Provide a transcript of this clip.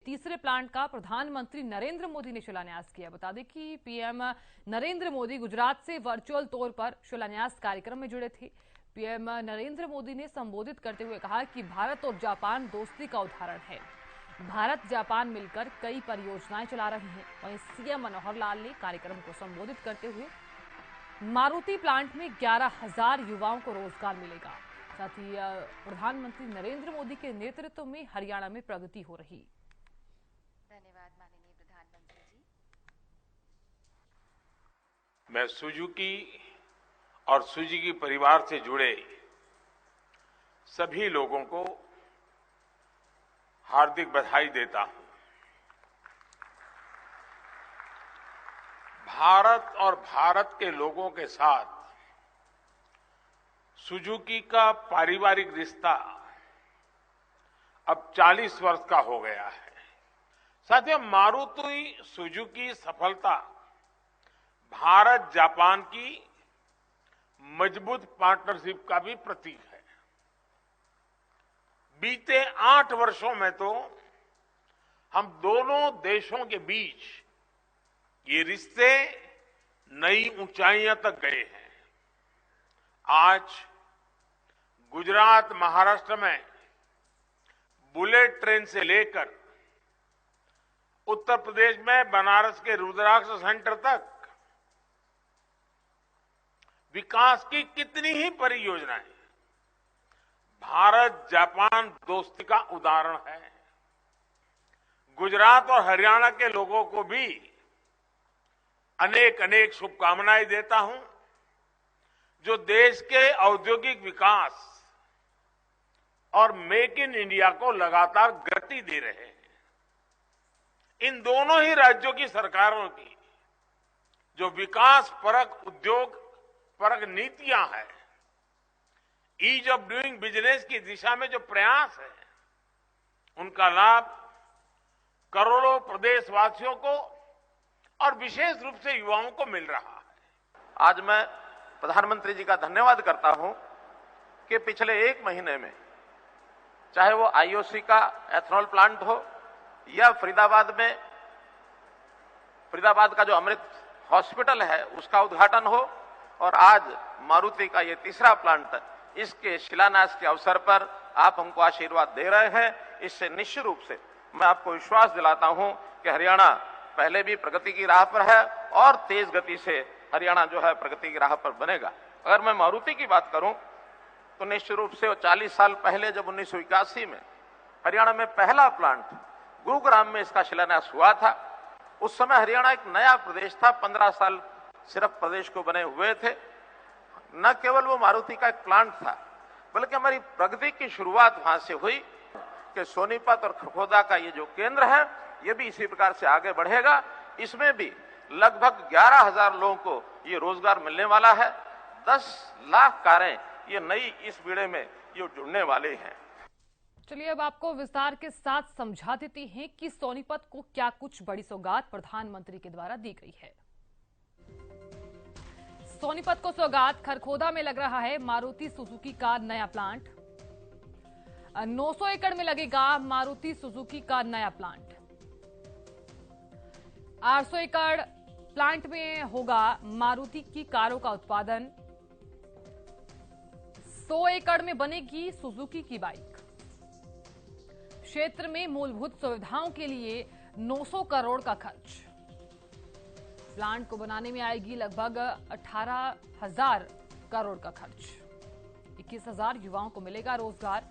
तीसरे प्लांट का प्रधानमंत्री नरेंद्र मोदी ने शिलान्यास किया। बता दें कि पीएम नरेंद्र मोदी गुजरात से वर्चुअल तौर पर शिलान्यास कार्यक्रम में जुड़े थे। पीएम नरेंद्र मोदी ने संबोधित करते हुए कहा कि भारत और जापान दोस्ती का उदाहरण है। भारत जापान मिलकर कई परियोजनाएं चला रहे हैं। वहीं सीएम मनोहर लाल ने कार्यक्रम को संबोधित करते हुए मारुति प्लांट में 11,000 युवाओं को रोजगार मिलेगा। साथ ही प्रधानमंत्री नरेंद्र मोदी के नेतृत्व में हरियाणा में प्रगति हो रही। धन्यवाद माननीय प्रधानमंत्री जी। मैं सुजुकी और सुजुकी परिवार से जुड़े सभी लोगों को हार्दिक बधाई देता हूं। भारत और भारत के लोगों के साथ सुजुकी का पारिवारिक रिश्ता अब 40 वर्ष का हो गया है। साथियों, मारुति सुजुकी सफलता भारत जापान की मजबूत पार्टनरशिप का भी प्रतीक है। बीते 8 वर्षों में तो हम दोनों देशों के बीच ये रिश्ते नई ऊंचाइयों तक गए हैं। आज गुजरात, महाराष्ट्र में बुलेट ट्रेन से लेकर उत्तर प्रदेश में बनारस के रुद्राक्ष सेंटर तक विकास की कितनी ही परियोजनाएं भारत जापान दोस्ती का उदाहरण है। गुजरात और हरियाणा के लोगों को भी अनेक अनेक शुभकामनाएं देता हूं, जो देश के औद्योगिक विकास और मेक इन इंडिया को लगातार गति दे रहे हैं। इन दोनों ही राज्यों की सरकारों की जो विकास परक, उद्योग परक नीतियां हैं, ईज ऑफ डूइंग बिजनेस की दिशा में जो प्रयास है, उनका लाभ करोड़ों प्रदेशवासियों को और विशेष रूप से युवाओं को मिल रहा है। आज मैं प्रधानमंत्री जी का धन्यवाद करता हूं कि पिछले 1 महीने में चाहे वो आईओसी का एथेनॉल प्लांट हो या फरीदाबाद का जो अमृत हॉस्पिटल है उसका उद्घाटन हो, और आज मारुति का ये तीसरा प्लांट, इसके शिलान्यास के अवसर पर आप हमको आशीर्वाद दे रहे हैं। इससे निश्चित रूप से मैं आपको विश्वास दिलाता हूं कि हरियाणा पहले भी प्रगति की राह पर है और तेज गति से हरियाणा जो है प्रगति की राह पर बनेगा। अगर मैं मारुति की बात करूं तो निश्चित रूप से 40 साल पहले जब 1981 में हरियाणा में पहला प्लांट गुरुग्राम में इसका शिलान्यास हुआ था, उस समय हरियाणा एक नया प्रदेश था। 15 साल सिर्फ प्रदेश को बने हुए थे। न केवल वो मारुति का एक प्लांट था, बल्कि हमारी प्रगति की शुरुआत वहां से हुई कि सोनीपत और खरखोदा का ये जो केंद्र है, ये भी इसी प्रकार से आगे बढ़ेगा। इसमें भी लगभग 11,000 लोगों को ये रोजगार मिलने वाला है। 10 लाख कारें ये नई इस बीड़े में ये जुड़ने वाले हैं। चलिए अब आपको विस्तार के साथ समझा देती हैं कि सोनीपत को क्या कुछ बड़ी सौगात प्रधानमंत्री के द्वारा दी गई है। सोनीपत को सौगात, खरखोदा में लग रहा है मारुति सुजुकी का नया प्लांट। 900 एकड़ में लगेगा मारुति सुजुकी का नया प्लांट। 800 एकड़ प्लांट में होगा मारुति की कारों का उत्पादन। 100 एकड़ में बनेगी सुजुकी की बाइक। क्षेत्र में मूलभूत सुविधाओं के लिए 900 करोड़ का खर्च। प्लांट को बनाने में आएगी लगभग 18,000 करोड़ का खर्च। 21,000 युवाओं को मिलेगा रोजगार।